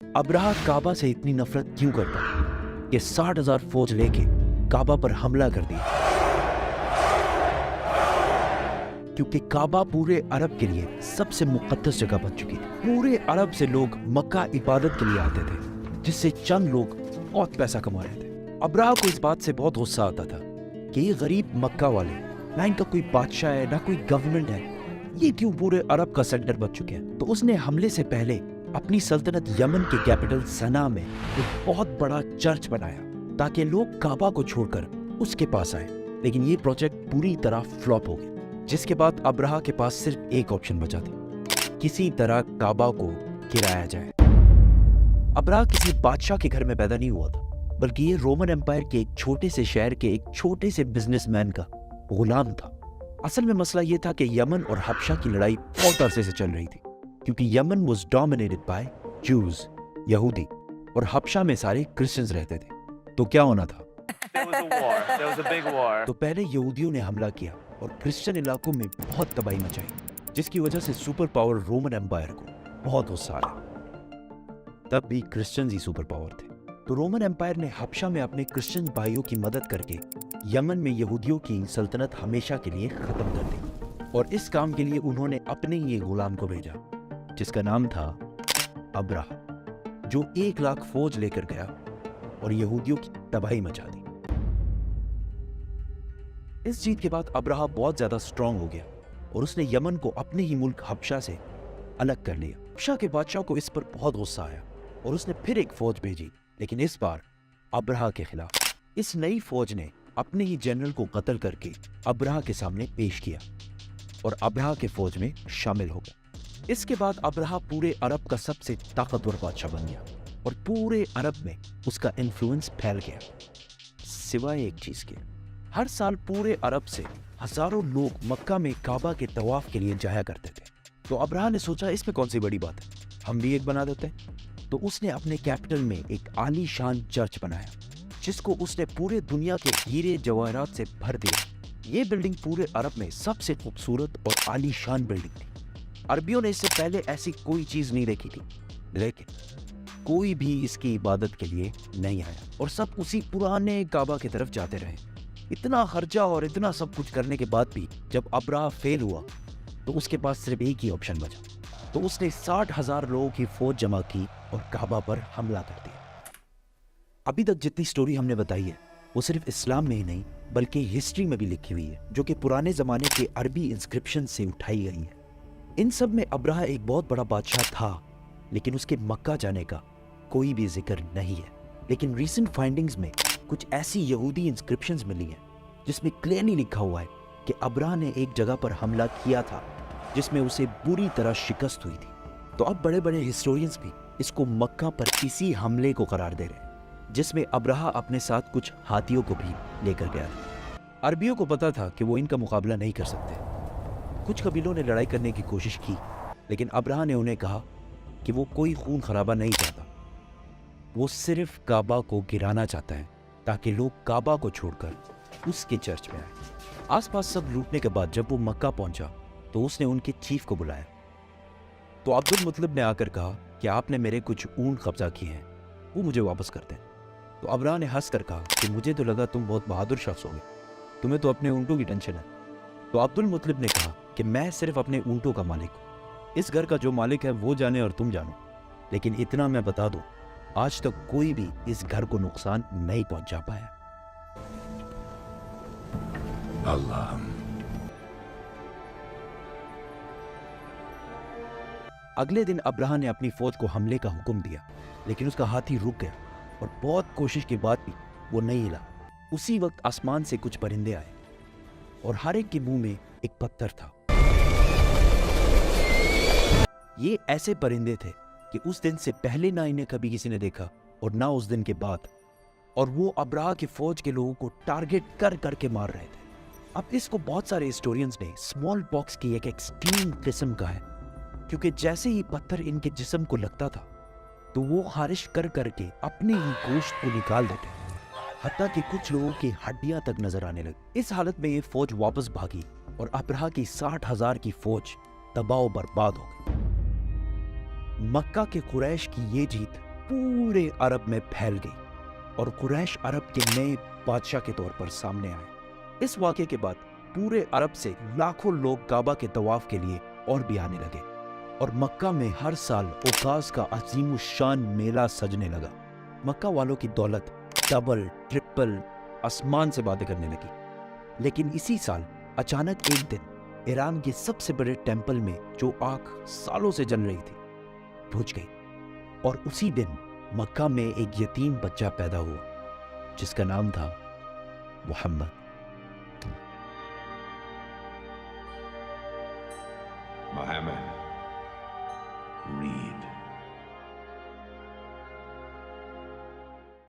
Abraha काबा से इतनी नफरत क्यों करता कि 60,000 फौज लेके काबा पर हमला कर दिया? क्योंकि काबा पूरे अरब के लिए सबसे मुकद्दस जगह बन चुकी थी। पूरे अरब से लोग मक्का इबादत के लिए आते थे, जिससे चंद लोग बहुत पैसा कमा रहे थे। अब्राहा को इस बात से बहुत गुस्सा आता था कि ये गरीब मक्का वाले, ना इनका कोई बादशाह है ना कोई गवर्नमेंट है, ये क्यों पूरे अरब का सेंटर बन चुके हैं। तो उसने हमले से पहले अपनी सल्तनत यमन के कैपिटल सना में एक बहुत बड़ा चर्च बनाया ताकि लोग काबा को छोड़कर उसके पास आए। लेकिन ये प्रोजेक्ट पूरी तरह फ्लॉप हो गया, जिसके बाद अब्राहा के पास सिर्फ एक ऑप्शन बचा था, किसी तरह काबा को गिराया जाए। अब्राहा किसी बादशाह के घर में पैदा नहीं हुआ था, बल्कि ये रोमन एम्पायर के एक छोटे से शहर के एक छोटे से बिजनेसमैन का गुलाम था। असल में मसला ये था कि यमन और हबशा की लड़ाई बहुत अरसे से चल रही थी, क्योंकि यमन वाज डोमिनेटेड बाय जूज, यहूदी, और हबशा में सारे क्रिश्चियंस रहते थे। तो क्या होना था? There was a big war. तो पहले यहूदियों ने हमला किया और क्रिश्चियन इलाकों में बहुत तबाही मचाई, जिसकी वजह से सुपर पावर रोमन एम्पायर को बहुत गुस्सा आया। तब भी क्रिश्चियंस ही सुपर पावर थे, तो रोमन एम्पायर ने हबशा में अपने क्रिश्चियन भाइयों की मदद करके यमन में यहूदियों की सल्तनत हमेशा के लिए खत्म कर दी। और इस काम के लिए उन्होंने अपने ही गुलाम को भेजा, जिसका नाम था अब्राहा, जो 1 लाख फौज लेकर गया और यहूदियों की तबाही मचा दी। इस जीत के बाद अब्राहा बहुत ज्यादा स्ट्रांग हो गया और उसने यमन को अपने ही मुल्क हबशा से अलग कर लिया। हबशा के बादशाह को इस पर बहुत गुस्सा आया और उसने फिर एक फौज भेजी, लेकिन इस बार अब्राहा के खिलाफ। इस नई फौज ने अपने ही जनरल को कत्ल करके अब्राहा के सामने पेश किया और अब्राहा के फौज में शामिल हो गया। इसके बाद अब्राहा पूरे अरब का सबसे ताकतवर बादशाह बन गया और पूरे अरब में उसका इन्फ्लुएंस फैल गया, सिवाय एक चीज के। हर साल पूरे अरब से हजारों लोग मक्का में काबा के तवाफ के लिए जाया करते थे। तो अब्राहा ने सोचा, इसमें कौन सी बड़ी बात है, हम भी एक बना देते हैं। तो उसने अपने कैपिटल में एक आलीशान चर्च बनाया, जिसको उसने पूरे दुनिया के हीरे जवाहरात से भर दिया। ये बिल्डिंग पूरे अरब में सबसे खूबसूरत और आलीशान बिल्डिंग थी। अरबियों ने इससे पहले ऐसी कोई चीज नहीं देखी थी, लेकिन कोई भी इसकी इबादत के लिए नहीं आया और सब उसी पुराने काबा की तरफ जाते रहे। इतना खर्चा और इतना सब कुछ करने के बाद भी जब अब्राहा फेल हुआ, तो उसके पास सिर्फ एक ही ऑप्शन बचा। तो उसने 60,000 लोगों की फौज जमा की और काबा पर हमला कर दिया। अभी तक जितनी स्टोरी हमने बताई है, वो सिर्फ इस्लाम में ही नहीं बल्कि हिस्ट्री में भी लिखी हुई है, जो कि पुराने जमाने के अरबी इंस्क्रिप्शन से उठाई गई है। इन सब में अब्राहा एक बहुत बड़ा बादशाह था, लेकिन उसके मक्का जाने का कोई भी जिक्र नहीं है। लेकिन रीसेंट फाइंडिंग्स में कुछ ऐसी यहूदी इंस्क्रिप्शंस मिली हैं जिसमें क्लियरली लिखा हुआ है कि अब्राहा ने एक जगह पर हमला किया था जिसमें उसे बुरी तरह शिकस्त हुई थी। तो अब बड़े बड़े हिस्टोरियंस भी इसको मक्का पर इसी हमले को करार दे रहे हैं, जिसमें अब्राहा अपने साथ कुछ हाथियों को भी लेकर गया था। अरबियों को पता था कि वो इनका मुकाबला नहीं कर सकते। कुछ कबीलों ने लड़ाई करने की कोशिश की, लेकिन अब्राहा ने उन्हें कहा कि वो कोई खून खराबा नहीं चाहता, वो सिर्फ काबा को गिराना चाहता है ताकि लोग काबा को छोड़कर उसके चर्च में आए। आसपास सब लूटने के बाद जब वो मक्का पहुंचा, तो उसने उनके चीफ को बुलाया। तो अब्दुल मुतलिब ने आकर कहा कि आपने मेरे कुछ ऊंट कब्जा किए हैं, वो मुझे वापस कर दें। तो अब्राहा ने हंस कर कहा कि मुझे तो लगा तुम बहुत बहादुर शख्स होगे, तुम्हें तो अपने ऊंटों की टेंशन है। तो अब्दुल मुतलिब ने कहा कि मैं सिर्फ अपने ऊंटों का मालिक हूँ, इस घर का जो मालिक है वो जाने और तुम जानो, लेकिन इतना मैं बता दूं, आज तक कोई भी इस घर को नुकसान नहीं पहुंचा पाया। अल्लाह। अगले दिन अब्राहा ने अपनी फौज को हमले का हुक्म दिया, लेकिन उसका हाथी रुक गया और बहुत कोशिश के बाद भी वो नहीं हिला। उसी वक्त आसमान से कुछ परिंदे आए और हर एक के मुंह में एक पत्थर था। ये ऐसे परिंदे थे कि उस दिन से पहले ना इन्हें कभी किसी ने देखा और ना उस दिन के बाद, और वो अब्राहा की फौज के लोगों को टारगेट कर करके मार रहे थे। अब इसको बहुत सारे हिस्टोरियंस ने स्मॉल पॉक्स की एक एक्सट्रीम किस्म का है, क्योंकि जैसे ही पत्थर इनके जिस्म को लगता था तो वो खारिश कर करके अपने ही गोश्त को निकाल देते, हत्ता कि कुछ लोगों की हड्डियां तक नजर आने लगी। इस हालत में ये फौज वापस भागी और अब्राहा की 60,000 की फौज तबाह बर्बाद हो गई। मक्का के कुरैश की ये जीत पूरे अरब में फैल गई और कुरैश अरब के नए बादशाह के तौर पर सामने आए। इस वाक़े के बाद पूरे अरब से लाखों लोग काबा के तवाफ के लिए और भी आने लगे और मक्का में हर साल उकास का अजीम शान मेला सजने लगा। मक्का वालों की दौलत डबल ट्रिपल आसमान से बातें करने लगी। लेकिन इसी साल अचानक एक दिन ईरान के सबसे बड़े टेंपल में जो आग सालों से जल रही थी बुझ गई और उसी दिन मक्का में एक यतीम बच्चा पैदा हुआ जिसका नाम था मोहम्मद। Muhammad.